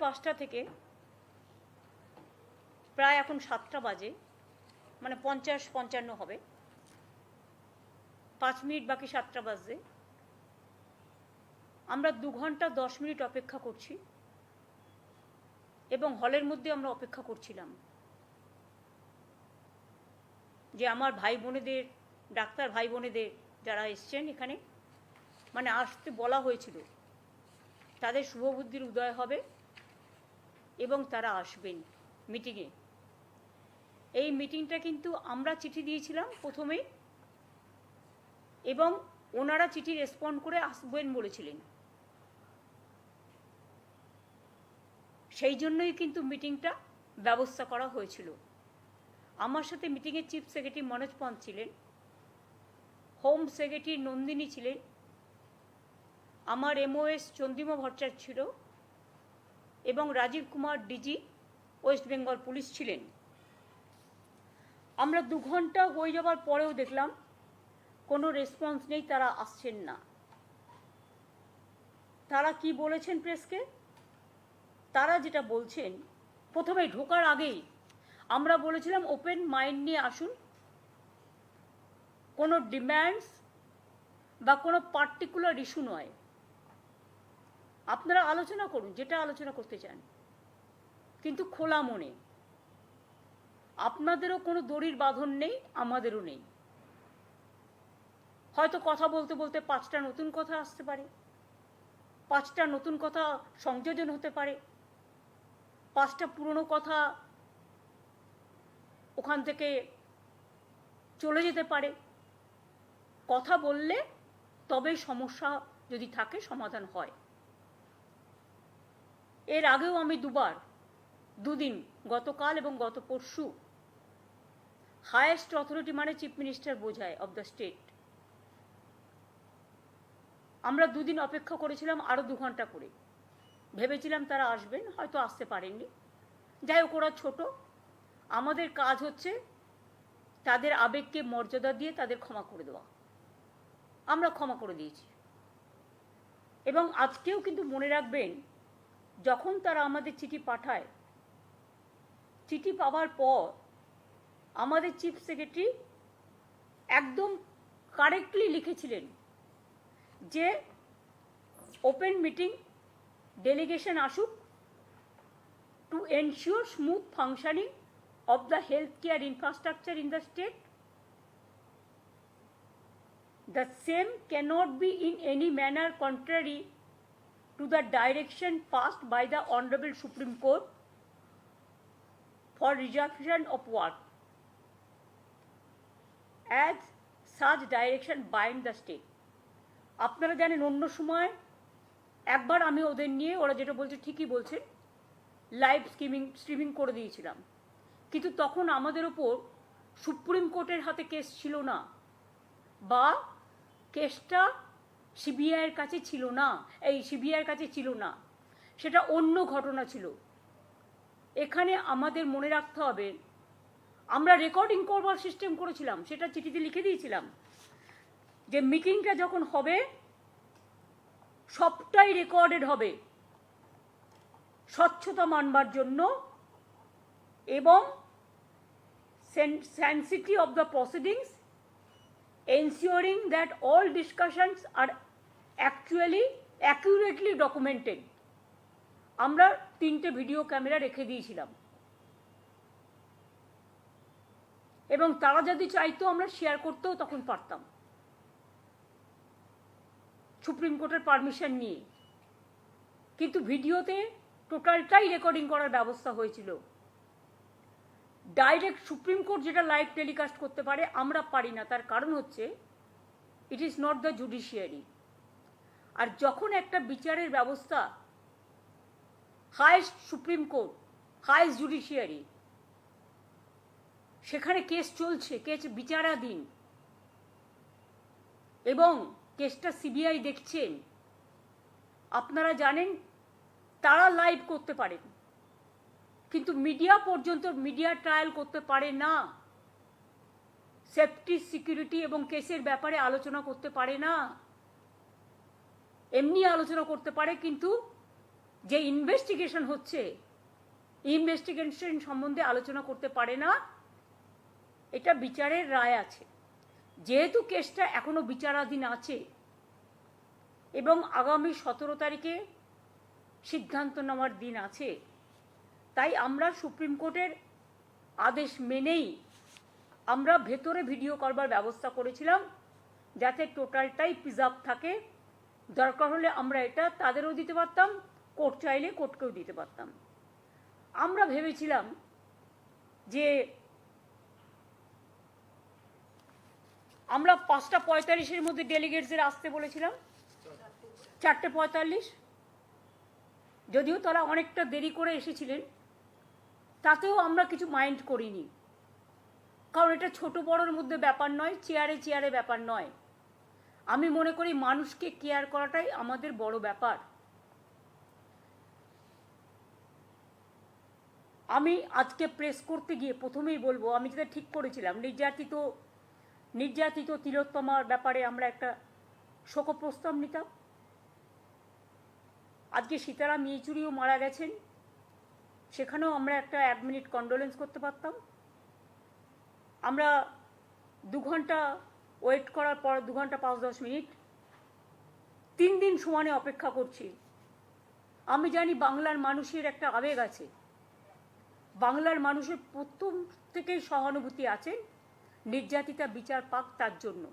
5টা থেকে প্রায় এখন 7টা বাজে, মানে 50-55 হবে, 5 মিনিট বাকি 7টা বাজে। আমরা 2 ঘন্টা 10 মিনিট অপেক্ষা করছি এবং হলের মধ্যে আমরা অপেক্ষা করছিলাম যে আমার ভাই বোনেদের, ডাক্তার ভাই বোনেদের যারা এসছেন এখানে, মানে আসতে বলা হয়েছিল, তাদের শুভবুদ্ধির উদয় হবে এবং তারা আসবেন মিটিংয়ে। এই মিটিংটা কিন্তু আমরা চিঠি দিয়েছিলাম প্রথমেই এবং ওনারা চিঠি রেসপন্ড করে আসবেন বলেছিলেন। সেই জন্যই কিন্তু মিটিংটা ব্যবস্থা করা হয়েছিল। আমার সাথে মিটিংয়ের চিফ সেক্রেটারি মনোজ পন্থ ছিলেন, হোম সেক্রেটারি নন্দিনী ছিলেন, আমার এমওএস চন্দ্রিমা ভট্টাচার্য ছিল এবং রাজীব কুমার ডিজি ওয়েস্ট বেঙ্গল পুলিশ ছিলেন। আমরা 2 ঘন্টা হয়ে যাওয়ার পরেও দেখলাম কোনো রেসপন্স নেই, তারা আসছেন না। তারা কি বলেছেন প্রেসকে? তারা যেটা বলছেন, প্রথমে ঢোকার আগেই আমরা বলেছিলাম ওপেন মাইন্ড নিয়ে আসুন, কোনো ডিম্যান্ডস বা কোনো পার্টিকুলার ইস্যু নয়, আপনারা আলোচনা করুন যেটা আলোচনা করতে চান, কিন্তু খোলা মনে। আপনাদেরও কোনো দড়ির বাঁধন নেই, আমাদেরও নেই। হয়তো কথা বলতে বলতে 5টা নতুন কথা আসতে পারে, 5টা নতুন কথা সংযোজন হতে পারে, 5টা পুরনো কথা ওখান থেকে চলে যেতে পারে। কথা বললে তবেই সমস্যা যদি থাকে সমাধান হয়। এর আগেও আমি 2 দিন, গতকাল এবং গত পরশু, হায়েস্ট অথরিটি মানে চিফ মিনিস্টার বোঝায় অব দ্য স্টেট, আমরা 2 দিন অপেক্ষা করেছিলাম আরও 2 ঘন্টা করে। ভেবেছিলাম তারা আসবেন, হয়তো আসতে পারেননি। যাই হোক, ওরা ছোট, আমাদের কাজ হচ্ছে তাদের আবেগকে মর্যাদা দিয়ে তাদের ক্ষমা করে দেওয়া। আমরা ক্ষমা করে দিয়েছি এবং আজকেও কিন্তু মনে রাখবেন, যখন তারা আমাদের চিঠি পাঠায়, চিঠি পাওয়ার পর আমাদের চিফ সেক্রেটারি একদম কারেক্টলি লিখেছিলেন যে ওপেন মিটিং ডেলিগেশন আসুক to ensure smooth functioning of the healthcare infrastructure in the state. The same cannot be in any manner contrary to the direction passed by the Honorable Supreme Court for resumption of work, as such direction bind the state. আপনারা জানেন অন্য সময় একবার আমি ওদের নিয়ে, ওরা যেটা বলছে ঠিকই বলছে, লাইভ স্ট্রিমিং করে দিয়েছিলাম, কিন্তু তখন আমাদের ওপর সুপ্রিম কোর্টের হাতে কেস ছিল না, বা কেসটা সিবিআইয়ের কাছে ছিল না, সিবিআইয়ের কাছে ছিল না, সেটা অন্য ঘটনা ছিল। এখানে আমাদের মনে রাখতে হবে, আমরা রেকর্ডিং করবার সিস্টেম করেছিলাম, সেটা চিঠিতে লিখে দিয়েছিলাম যে মিটিংটা যখন হবে সবটাই রেকর্ডেড হবে স্বচ্ছতা মানবার জন্য এবং sanctity of the proceedings, ensuring that all discussions are actually accurately documented. আমরা 3টে ভিডিও ক্যামেরা রেখে দিয়েছিলাম এবং তারা যদি চাইতো আমরা শেয়ার করতেও তখন পারতাম, সুপ্রিম কোর্টের পারমিশন নিয়ে। কিন্তু ভিডিওতে টোটালটাই রেকর্ডিং করার ব্যবস্থা হয়েছিল। ডাইরেক্ট সুপ্রিম কোর্ট যেটা লাইভ টেলিকাস্ট করতে পারে, আমরা পারি না। তার কারণ হচ্ছে it is not the judiciary. আর যখন একটা বিচারের ব্যবস্থা, highest supreme court, highest judiciary, সেখানে কেস চলছে, কেস বিচারাধীন এবং কেসটা সিবিআই দেখছেন, আপনারা জানেন তারা লাইভ করতে পারেন, কিন্তু মিডিয়া পর্যন্ত মিডিয়া ট্রায়াল করতে পারে না, সেফটি, সিকিউরিটি এবং কেসের ব্যাপারে আলোচনা করতে পারে না। এমনি আলোচনা করতে পারে, কিন্তু যে ইনভেস্টিগেশন হচ্ছে, ইনভেস্টিগেশন সম্বন্ধে আলোচনা করতে পারে না, এটা বিচারের রায় আছে। যেহেতু কেসটা এখনো বিচারাধীন আছে এবং আগামী 17 তারিখে সিদ্ধান্ত নেওয়ার দিন আছে, তাই আমরা সুপ্রিম কোর্টের আদেশ মেনেই আমরা ভেতরে ভিডিও করবার ব্যবস্থা করেছিলাম, যাতে টোটালটাই প্রিজার্ভ থাকে। দরকার হলে আমরা এটা তাদেরও দিতে পারতাম, কোর্ট চাইলে কোর্টকেও দিতে পারতাম। আমরা ভেবেছিলাম যে আমরা 5:45-এর মধ্যে ডেলিগেটসদের আসতে বলেছিলাম, 4:45, যদিও তারা অনেকটা দেরি করে এসেছিলেন, তাতেও আমরা কিছু মাইন্ড করিনি, কারণ এটা ছোট বড়োর মধ্যে ব্যাপার নয়, চেয়ারে চেয়ারে ব্যাপার নয়। আমি মনে করি মানুষকে কেয়ার করাটাই আমাদের বড় ব্যাপার। আমি আজকে প্রেস করতে গিয়ে প্রথমেই বলবো, আমি যেটা ঠিক করেছিলাম, নির্যাতিত তিলোত্তমার ব্যাপারে আমরা একটা শোক প্রস্তাব নিতাম। আজকে সীতারাম ইয়েচুরিও মারা গেছেন, সেখানেও আমরা একটা 1 মিনিট কন্ডোলেন্স করতে পারতাম। আমরা 2 ঘন্টা ওয়েট করার পর 2 ঘন্টা 5-10 মিনিট 3 দিন সমানে অপেক্ষা করছি। আমি জানি বাংলার মানুষের একটা আবেগ আছে, বাংলার মানুষের প্রথম থেকেই সহানুভূতি আছেন নির্যাতিতা বিচার পাক তার জন্য,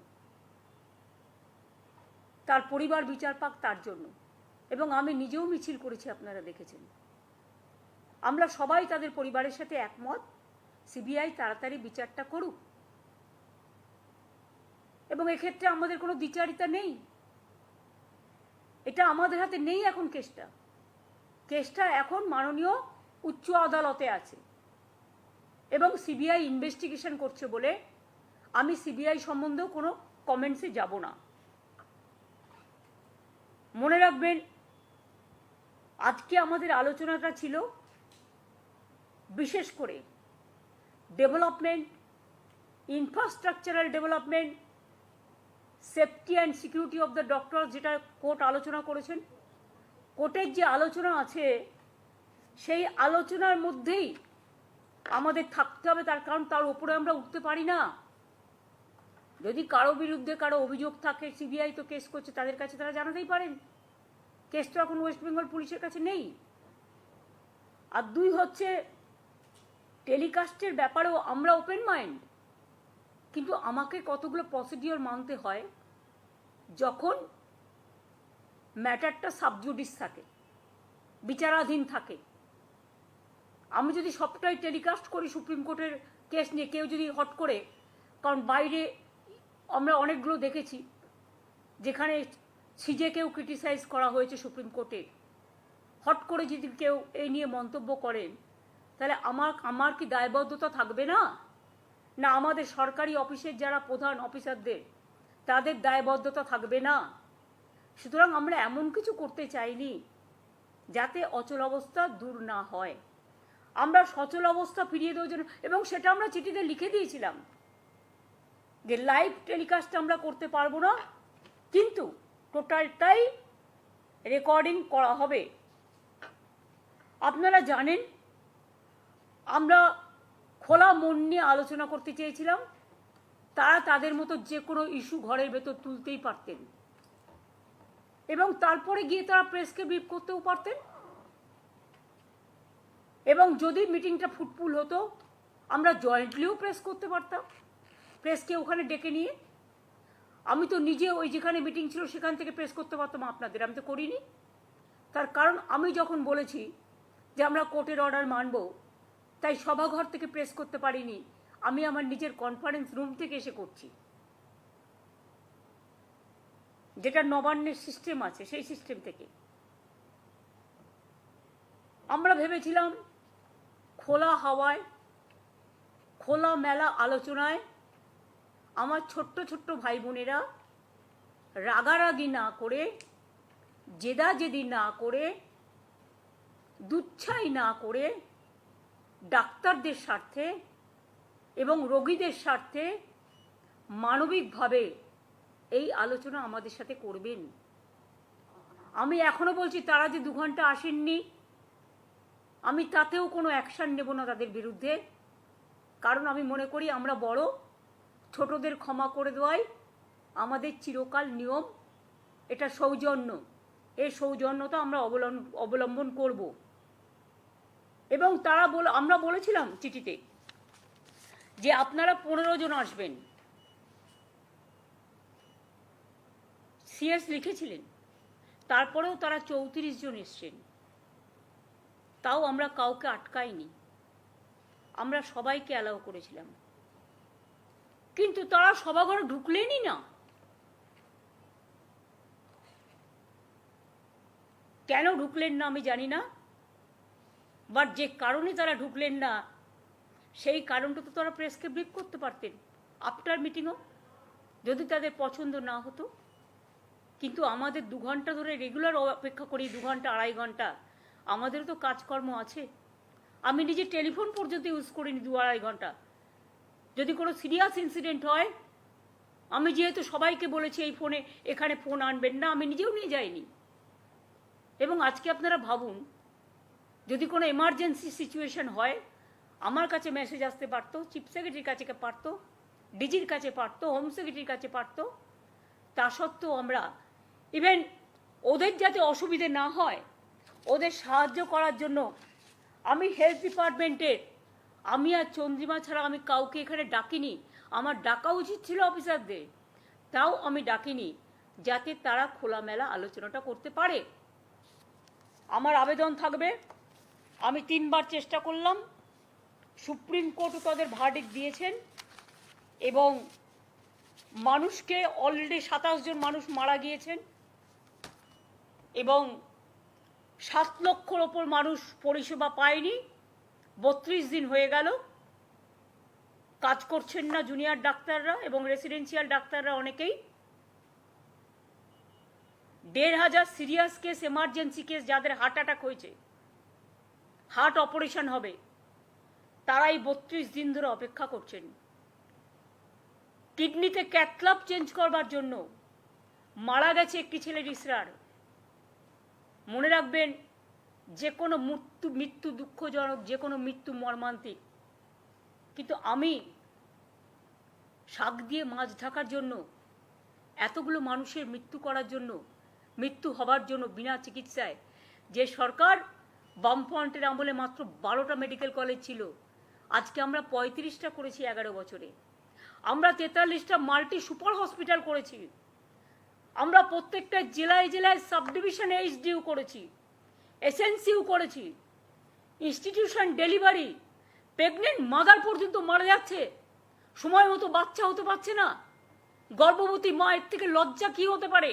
তার পরিবার বিচার পাক তার জন্য, এবং আমি নিজেও মিছিল করেছি, আপনারা দেখেছেন। আমরা সবাই তাদের পরিবারের সাথে একমত, সিবিআই তাড়াতাড়ি বিচারটা করুক, এবং এক্ষেত্রে আমাদের কোনো দ্বিচারিতা নেই, এটা আমাদের হাতে নেই এখন। কেসটা এখন মাননীয় উচ্চ আদালতে আছে এবং সিবিআই ইনভেস্টিগেশন করছে বলে আমি সিবিআই সম্বন্ধেও কোনো কমেন্টসে যাব না। মনে রাখবেন, আজকে আমাদের আলোচনাটা ছিল বিশেষ করে development, infrastructural development, safety and security of the doctor, যেটা কোর্ট আলোচনা করেছেন। কোর্টের যে আলোচনা আছে সেই আলোচনার মধ্যেই আমাদের থাকতে হবে, তার কারণ তার উপরে আমরা উঠতে পারি না। যদি কারো বিরুদ্ধে কারো অভিযোগ থাকে, সিবিআই তো কেস করছে, তাদের কাছে তারা জানাতেই পারেন। কেস তো এখন ওয়েস্ট বেঙ্গল পুলিশের কাছে নেই। আর 2 হচ্ছে টেলিকাস্টের ব্যাপারেও আমরা ওপেন মাইন্ড, কিন্তু আমাকে কতগুলো প্রসিডিওর মানতে হয় যখন ম্যাটারটা সাবজুডিস থাকে, বিচারাধীন থাকে। আমি যদি সবটাই টেলিকাস্ট করি সুপ্রিম কোর্টের কেস নিয়ে, কেউ যদি হট করে, কারণ বাইরে আমরা অনেকগুলো দেখেছি যেখানে সিজেকেও ক্রিটিসাইজ করা হয়েছে সুপ্রিম কোর্টে, হট করে যদি কেউ এই নিয়ে মন্তব্য করেন, তাহলে আমার কি দায়বদ্ধতা থাকবে না? না আমাদের সরকারি অফিসের যারা প্রধান অফিসারদের তাদের দায়বদ্ধতা থাকবে না? সুতরাং আমরা এমন কিছু করতে চাইনি যাতে অচল অবস্থা দূর না হয়। আমরা সচল অবস্থা ফিরিয়ে দেওয়ার জন্য, এবং সেটা আমরা চিঠিতে লিখে দিয়েছিলাম যে লাইভ টেলিকাস্ট আমরা করতে পারবো না, কিন্তু টোটালটাই রেকর্ডিং করা হবে। আপনারা জানেন আমরা খোলা মন নিয়ে আলোচনা করতে চেয়েছিলাম, তারা তাদের মতো যে কোনো ইস্যু ঘরের ভেতর তুলতেই পারতেন এবং তারপরে গিয়ে তারা প্রেসকে ব্রিফ করতেও পারতেন, এবং যদি মিটিংটা ফুটফুল হতো আমরা জয়েন্টলিও প্রেস করতে পারতাম, প্রেসকে ওখানে ডেকে নিয়ে। আমি তো নিজে ওই যেখানে মিটিং ছিল সেখান থেকে প্রেস করতে পারতাম আপনাদের, আমি তো করিনি। তার কারণ আমি যখন বলেছি যে আমরা কোর্টের অর্ডার মানব, তাই সভাঘর থেকে প্রেস করতে পারিনি, আমি আমার নিজের কনফারেন্স রুম থেকে এসে করছি, যেটা নবান্নের সিস্টেম আছে সেই সিস্টেম থেকে। আমরা ভেবেছিলাম খোলা হাওয়ায়, খোলা মেলা আলোচনায় আমার ছোট্ট ছোট্ট ভাই বোনেরা রাগারাগি না করে, জেদাজেদি না করে, দুচ্ছাই না করে, ডাক্তারদের স্বার্থে এবং রোগীদের স্বার্থে মানবিকভাবে এই আলোচনা আমাদের সাথে করবেন। আমি এখনো বলছি তারা যে 2 ঘন্টা আসেননি, আমি তাতেও কোনো অ্যাকশন নেব না তাদের বিরুদ্ধে। কারণ আমি মনে করি আমরা বড়, ছোটদের ক্ষমা করে দেওয়াই আমাদের চিরকাল নিয়ম। এটা সৌজন্য, এই সৌজন্যতা আমরা অবলম্বন করব। এবং তারা আমরা বলেছিলাম চিঠিতে যে আপনারা 15 জন আসবেন, সিএস লিখেছিলেন। তারপরেও তারা 34 জন এসছেন, তাও আমরা কাউকে আটকাইনি, আমরা সবাইকে অ্যালাউ করেছিলাম। কিন্তু তারা সভাঘরে ঢুকলেনই না। কেন ঢুকলেন না আমি জানি না, বাট যে কারণে তারা ঢুকলেন না সেই কারণটা তো তারা প্রেসকে ব্রিফ করতে পারতেন আফটার মিটিংও, যদি তাদের পছন্দ না হতো। কিন্তু আমাদের 2 ঘন্টা ধরে রেগুলার অপেক্ষা করি, 2 ঘন্টা 2.5 ঘন্টা, আমাদেরও তো কাজকর্ম আছে। আমি নিজে টেলিফোন পর্যন্ত ইউজ করিনি 2-2.5 ঘন্টা। যদি কোনো সিরিয়াস ইনসিডেন্ট হয়, আমি যেহেতু সবাইকে বলেছি এই ফোনে, এখানে ফোন আনবেন না, আমি নিজেও নিয়ে যাইনি। এবং আজকে আপনারা ভাবুন, যদি কোনো এমার্জেন্সি সিচুয়েশন হয়, আমার কাছে মেসেজ আসতে পারতো, চিফ সেক্রেটারির কাছে পারতো, ডিজির কাছে পারতো, হোম সেক্রেটারির কাছে পারতো। তা সত্ত্বেও আমরা ইভেন ওদের যাতে অসুবিধে না হয়, ওদের সাহায্য করার জন্য আমি হেলথ ডিপার্টমেন্টের, আমি আর চন্দ্রিমা ছাড়া আমি কাউকে এখানে ডাকিনি। আমার ডাকা উচিত ছিল অফিসারদের, তাও আমি ডাকিনি, যাতে তারা খোলামেলা আলোচনাটা করতে পারে। আমার আবেদন থাকবে, আমি 3 বার চেষ্টা করলাম, সুপ্রিম কোর্টও তাদের ভার্ডিক্ট দিয়েছেন এবং মানুষকে অলরেডি 27 জন মানুষ মারা গিয়েছেন এবং 7 লক্ষর ওপর মানুষ পরিষেবা পায়নি। 32 দিন হয়ে গেল, কাজ করছেন না জুনিয়র ডাক্তাররা এবং রেসিডেন্সিয়াল ডাক্তাররা অনেকেই। 1,500 সিরিয়াস কেস, এমার্জেন্সি কেস, যাদের হার্ট অ্যাটাক হয়েছে, হার্ট অপারেশন হবে, তারাই 32 দিন ধরে অপেক্ষা করছেন। কিডনিতে ক্যাথলাব চেঞ্জ করবার জন্য মারা গেছে একটি ছেলে রিসরার। মনে রাখবেন, যে কোনো মৃত্যু দুঃখজনক, যে কোনো মৃত্যু মর্মান্তিক, কিন্তু আমি শাক দিয়ে মাছ ঢাকার জন্য, এতগুলো মানুষের মৃত্যু করার জন্য, মৃত্যু হবার জন্য বিনা চিকিৎসায়, যে সরকার বামফ্রন্টের আমলে মাত্র 12টা মেডিকেল কলেজ ছিল, আজকে আমরা 35টা করেছি 11 বছরে। আমরা 43টা মাল্টি সুপার হসপিটাল করেছি। আমরা প্রত্যেকটা জেলায় জেলায় সাব ডিভিশন এইচডিইউ করেছি, এসএনসিইউ করেছি, ইনস্টিটিউশন ডেলিভারি, প্রেগনেন্ট মাদার পর্যন্ত মারা যাচ্ছে, সময় মতো বাচ্চা হতে পারছে না। গর্ভবতী মায়ের থেকে লজ্জা কি হতে পারে?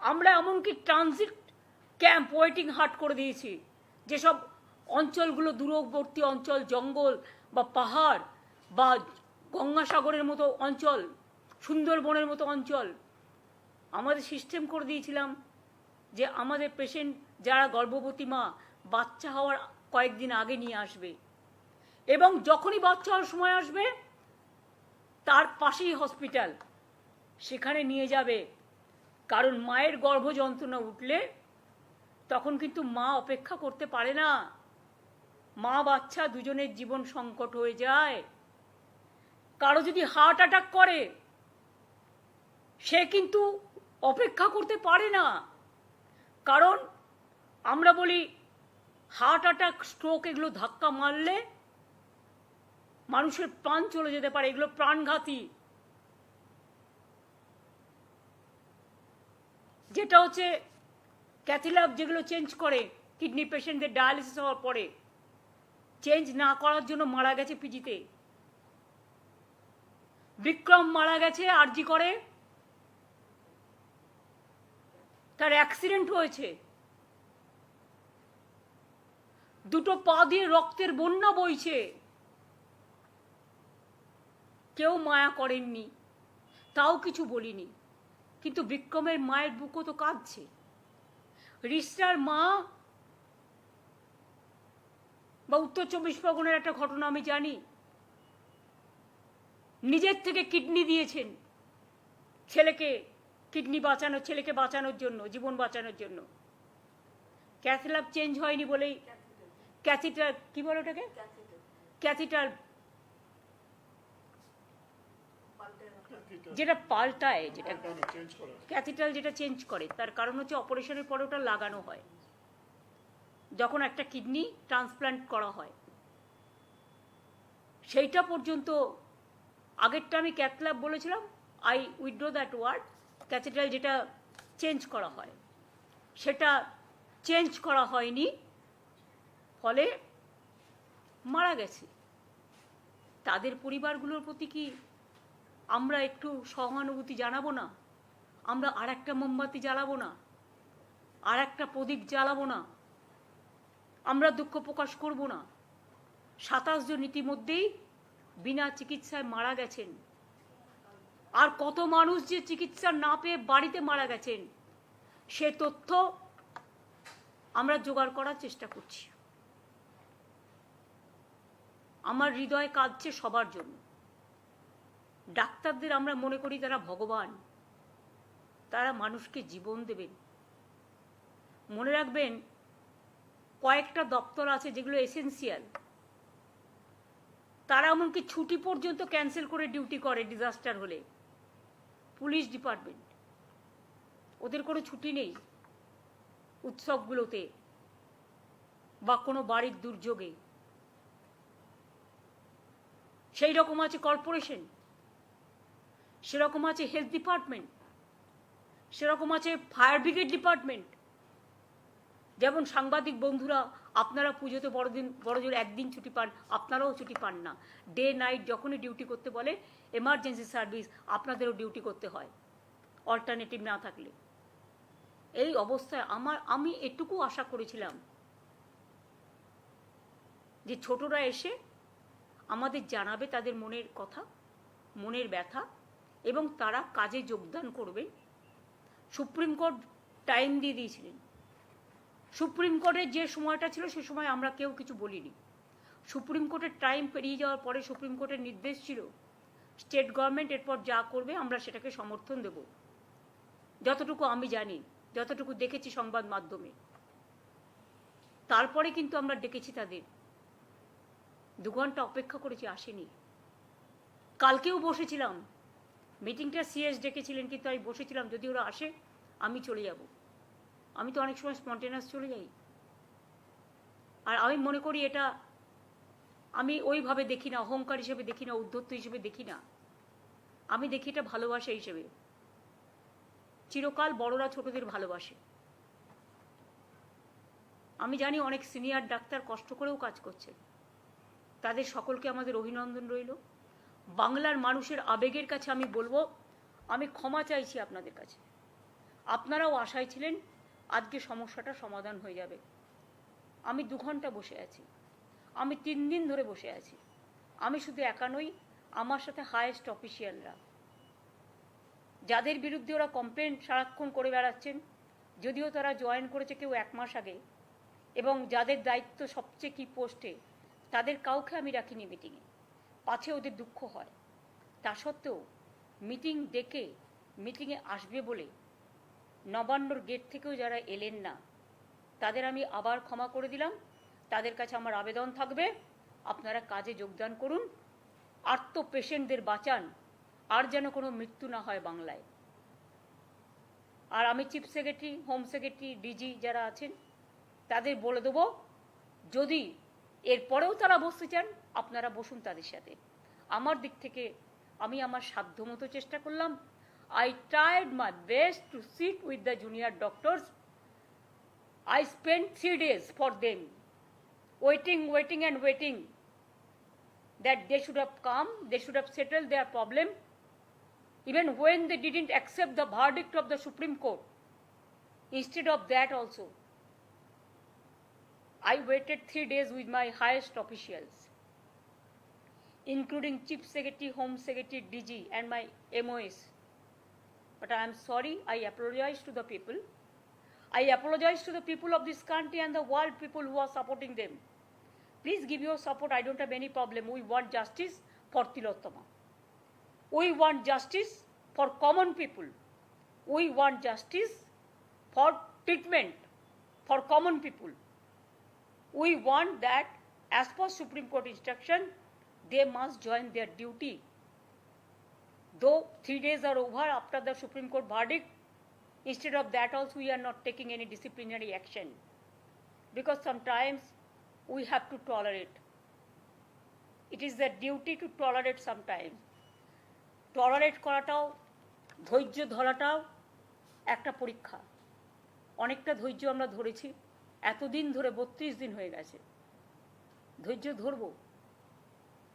আমরা এমনকি ট্রানজিট ক্যাম্প, ওয়েটিং হাট করে দিয়েছি। যেসব অঞ্চলগুলো দূরবর্তী অঞ্চল, জঙ্গল বা পাহাড় বা গঙ্গাসাগরের মতো অঞ্চল, সুন্দরবনের মতো অঞ্চল, আমাদের সিস্টেম করে দিয়েছিলাম যে আমাদের পেশেন্ট যারা গর্ভবতী মা, বাচ্চা হওয়ার কয়েকদিন আগে নিয়ে আসবে এবং যখনই বাচ্চা হওয়ার সময় আসবে তার পাশেই হসপিটাল, সেখানে নিয়ে যাবে। কারণ মায়ের গর্ভ যন্ত্রণা উঠলে তখন কিন্তু মা অপেক্ষা করতে পারে না, মা বাচ্চা দুজনের জীবন সংকট হয়ে যায়। কারো যদি হার্ট অ্যাটাক করে, সে কিন্তু অপেক্ষা করতে পারে না। কারণ আমরা বলি হার্ট অ্যাটাক, স্ট্রোক, এগুলো ধাক্কা মারলে মানুষের প্রাণ চলে যেতে পারে, এগুলো প্রাণঘাতী। যেটা হচ্ছে ক্যাথিল্যাব যেগুলো চেঞ্জ করে কিডনি পেশেন্টদের ডায়ালিসিস হওয়ার পরে, চেঞ্জ না করার জন্য মারা গেছে পিজিতে। বিক্রম মারা গেছে আরজি করে, তার অ্যাক্সিডেন্ট হয়েছে, 2টো পা দিয়ে রক্তের বন্যা বইছে, কেউ মায়া করেননি, তাও কিছু বলিনি। কিন্তু বিক্রমের মায়ের বুকও তো কাঁদছে। রিস্টার মা বা উত্তর 24 পরগনার একটা ঘটনা আমি জানি, নিজের থেকে কিডনি দিয়েছেন ছেলেকে কিডনি বাঁচানো, ছেলেকে বাঁচানোর জন্য, জীবন বাঁচানোর জন্য। ক্যাথল্যাব চেঞ্জ হয়নি বলেই ক্যাথিটার, কি বলে ওটাকে, ক্যাথিটার যেটা পাল্টায়, যেটা ক্যাথিটাল যেটা চেঞ্জ করে, তার কারণ হচ্ছে অপারেশনের পরে ওটা লাগানো হয় যখন একটা কিডনি ট্রান্সপ্লান্ট করা হয়। সেইটা পর্যন্ত আগেরটা আমি ক্যাথল্যাব বলেছিলাম, আই উইথড্র দ্যাট ওয়ার্ড। ক্যাথিটাল যেটা চেঞ্জ করা হয় সেটা চেঞ্জ করা হয়নি, ফলে মারা গেছে। তাদের পরিবারগুলোর প্রতি কি আমরা একটু সহানুভূতি জানাবো না? আমরা আর একটা মোমবাতি জ্বালাবো না? আর একটা প্রদীপ জ্বালাবো না? আমরা দুঃখ প্রকাশ করব না? 27 জন ইতিমধ্যেই বিনা চিকিৎসায় মারা গেছেন। আর কত মানুষ যে চিকিৎসা না পেয়ে বাড়িতে মারা গেছেন সে তথ্য আমরা জোগাড় করার চেষ্টা করছি। আমার হৃদয় কাঁদছে সবার জন্য। ডাক্তারদের আমরা মনে করি তারা ভগবান, তারা মানুষকে জীবন দেবেন। মনে রাখবেন, কয়েকটা দপ্তর আছে যেগুলো এসেন্সিয়াল, তারা এমনকি ছুটি পর্যন্ত ক্যান্সেল করে ডিউটি করে ডিজাস্টার হলে। পুলিশ ডিপার্টমেন্ট, ওদের কোনো ছুটি নেই উৎসবগুলোতে বা কোনো বাড়ির দুর্যোগে। সেই রকম আছে কর্পোরেশন, সেরকম আছে হেলথ ডিপার্টমেন্ট, সেরকম আছে ফায়ার ব্রিগেড ডিপার্টমেন্ট। যেমন সাংবাদিক বন্ধুরা, আপনারা পুজোতে বড়জোর একদিন ছুটি পান, আপনারাও ছুটি পান না। ডে নাইট যখনই ডিউটি করতে বলে এমার্জেন্সি সার্ভিস, আপনাদেরও ডিউটি করতে হয় অল্টারনেটিভ না থাকলে। এই অবস্থায় আমি এটুকু আশা করেছিলাম যে ছোটরা এসে আমাদের জানাবে তাদের মনের কথা, মনের ব্যথা, এবং তারা কাজে যোগদান করবে। সুপ্রিম কোর্ট টাইম দিয়ে দিয়েছিলেন। সুপ্রিম কোর্টের যে সময়টা ছিল সে সময় আমরা কেউ কিছু বলিনি। সুপ্রিম কোর্টের টাইম পেরিয়ে যাওয়ার পরে সুপ্রিম কোর্টের নির্দেশ ছিল স্টেট গভর্নমেন্ট এরপর যা করবে আমরা সেটাকে সমর্থন দেব। যতটুকু আমি জানি, যতটুকু দেখেছি সংবাদ মাধ্যমে। তারপরে কিন্তু আমরা ডেকেছি তাদের, 2 ঘন্টা অপেক্ষা করেছি, আসেনি। কালকেও বসেছিলাম, মিটিংটা সিএস ডেকেছিলেন, কিন্তু আমি বসেছিলাম যদি ওরা আসে আমি চলে যাব। আমি তো অনেক সময় স্পন্টেনাস চলে যাই। আর আমি মনে করি এটা আমি ওইভাবে দেখি না, অহংকার হিসেবে দেখি না, উদ্ধত্ত হিসেবে দেখি না। আমি দেখি এটা ভালোবাসা হিসেবে। চিরকাল বড়রা ছোটদের ভালোবাসে। আমি জানি অনেক সিনিয়র ডাক্তার কষ্ট করেও কাজ করছে, তাদের সকলকে আমাদের অভিনন্দন রইল। বাংলার মানুষের আবেগের কাছে আমি বলবো, আমি ক্ষমা চাইছি আপনাদের কাছে। আপনারাও আশায় ছিলেন আজকে সমস্যাটা সমাধান হয়ে যাবে। আমি 2 ঘন্টা বসে আছি, আমি 3 দিন ধরে বসে আছি। আমি শুধু একা নই, আমার সাথে হায়েস্ট অফিসিয়ালরা, যাদের বিরুদ্ধে ওরা কমপ্লেন সারাক্ষণ করে বেড়াচ্ছেন, যদিও তারা জয়েন করেছে কেউ 1 মাস আগে, এবং যাদের দায়িত্ব সবচেয়ে কি পোস্টে, তাদের কাউকে আমি রাখিনি মিটিংয়ে, পাছে ওদের দুঃখ হয়। তা সত্ত্বেও মিটিং ডেকে মিটিংয়ে আসবে বলে নবান্নর গেট থেকেও যারা এলেন না, তাদের আমি আবার ক্ষমা করে দিলাম। তাদের কাছে আমার আবেদন থাকবে, আপনারা কাজে যোগদান করুন, আর্ত পেশেন্টদের বাঁচান, আর যেন কোনো মৃত্যু না হয় বাংলায়। আর আমি chief secretary, home secretary, DG যারা আছেন তাদের বলে দেবো, যদি এরপরেও তারা বসতে চান আপনারা বসুন তাদের সাথে। আমার দিক থেকে আমি আমার সাধ্যমতো চেষ্টা করলাম। I tried my best to sit with the junior doctors. I spent 3 days for them, waiting and waiting that they should have come, they should have settled their problem. Even when they didn't accept the verdict of the Supreme Court, instead of that also, I waited 3 days with my highest officials, including Chief Secretary, Home Secretary, DG and my MOS. But I am sorry, I apologize to the people. I apologize to the people of this country and the world people who are supporting them. Please give your support, I don't have any problem. We want justice for Tilottama. We want justice for common people. We want justice for treatment for common people. We want that as per Supreme Court instruction, they must join their duty. Though 3 days are over after the Supreme Court verdict, instead of that also we are not taking any disciplinary action. Because sometimes we have to tolerate. It is their duty to tolerate sometimes. Tolerate করাটাও ধৈর্য ধরাটাও একটা পরীক্ষা। অনেকটা ধৈর্য আমরা ধরেছি, এতদিন ধরে 32 দিন হয়ে গেছে, ধৈর্য ধরবো,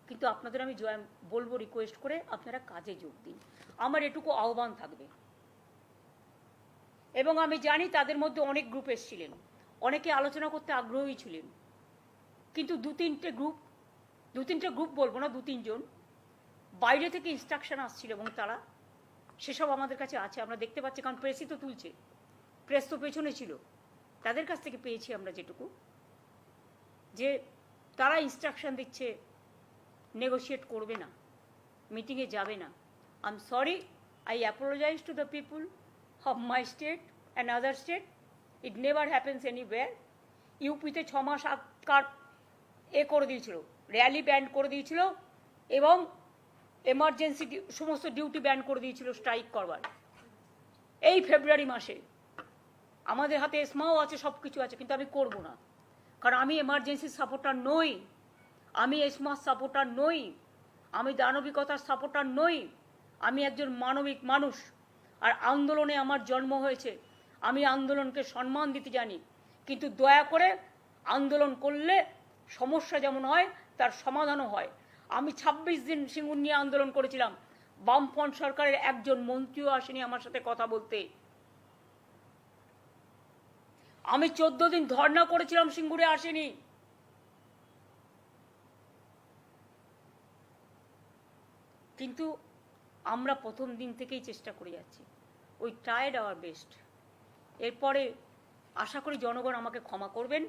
কিন্তু আপনাদের আমি বলবো রিকোয়েস্ট করে আপনারা কাজে যোগ দিন। আমার এটুকু আহ্বান থাকবে। এবং আমি জানি তাদের মধ্যে অনেক গ্রুপ এসেছিলেন, অনেকে আলোচনা করতে আগ্রহী ছিলেন, কিন্তু দু তিনটে গ্রুপ বলবো না, 2-3 জন বাইরে থেকে ইনস্ট্রাকশন আসছিল এবং তারা সেসব আমাদের কাছে আছে, আমরা দেখতে পাচ্ছি, কারণ প্রেসই তো তুলছে, প্রেস তো পেছনে ছিল, তাদের কাছ থেকে পেয়েছি আমরা যেটুকু, যে তারা ইনস্ট্রাকশন দিচ্ছে নেগোশিয়েট করবে না, মিটিংয়ে যাবে না। I am sorry, I apologise to the people of my state and other state. It never happens anywhere. ইউপিতে 6 মাস আগকার করে দিয়েছিল, র্যালি ব্যান করে দিয়েছিল এবং এমার্জেন্সি সমস্ত ডিউটি ব্যান করে দিয়েছিল স্ট্রাইক করবার। এই ফেব্রুয়ারি মাসে আমাদের হাতে এসমাও আছে, সব কিছু আছে, কিন্তু আমি করব না, কারণ আমি এমার্জেন্সির সাপোর্টার নই, আমি এসমার সাপোর্টার নই, আমি দানবিকতার সাপোর্টার নই, আমি একজন মানবিক মানুষ। আর আন্দোলনে আমার জন্ম হয়েছে, আমি আন্দোলনকে সম্মান দিতে জানি, কিন্তু দয়া করে আন্দোলন করলে সমস্যা যেমন হয় তার সমাধানও হয়। আমি 26 দিন সিঙ্গুর নিয়ে আন্দোলন করেছিলাম, বামফ্রন্ট সরকারের একজন মন্ত্রীও আসেনি আমার সাথে কথা বলতে। আমি 14 দিন ধর্ণা করেছিলাম, সিঙ্গুরে আসেনি। কিন্তু আমরা প্রথম দিন থেকেই চেষ্টা করে যাচ্ছি, উই ট্রাইড আওয়ার বেস্ট। এরপরে আশা করি জনগণ আমাকে ক্ষমা করবেন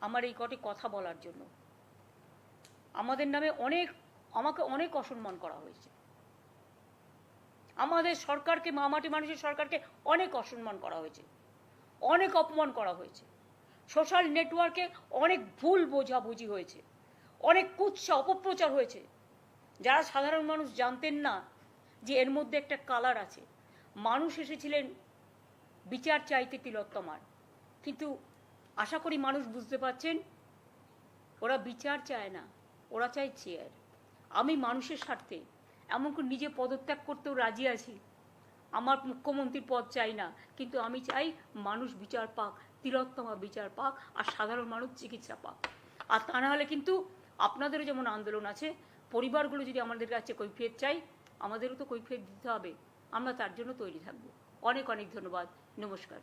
আমার এই কটি কথা বলার জন্য। আমাদের নামে আমাকে অনেক অসম্মান করা হয়েছে, আমাদের সরকারকে, মামাটি মানুষের সরকারকে অনেক অসম্মান করা হয়েছে, অনেক অপমান করা হয়েছে, সোশ্যাল নেটওয়ার্কে অনেক ভুল বোঝাবুঝি হয়েছে, অনেক কুৎসা অপপ্রচার হয়েছে, যারা সাধারণ মানুষ জানতেন না যে এর মধ্যে একটা কালার আছে। মানুষ এসেছিলেন বিচার চাইতে তিলোত্তমার, কিন্তু আশা করি মানুষ বুঝতে পারছেন ওরা বিচার চায় না, ওরা চায় চেয়ার। আমি মানুষের স্বার্থে এমনকি নিজে পদত্যাগ করতেও রাজি আছি, আমার মুখ্যমন্ত্রীর পদ চাই না, কিন্তু আমি চাই মানুষ বিচার পাক, তিলোত্তমা বিচার পাক, আর সাধারণ মানুষ চিকিৎসা পাক। আর তা না হলে কিন্তু আপনাদেরও যেমন আন্দোলন আছে, পরিবারগুলো যদি আমাদের কাছে কৈফিয়ত চাই, আমাদেরও তো কৈফিয়ত দিতে হবে, আমরা তার জন্য তৈরি থাকবো। অনেক অনেক ধন্যবাদ, নমস্কার।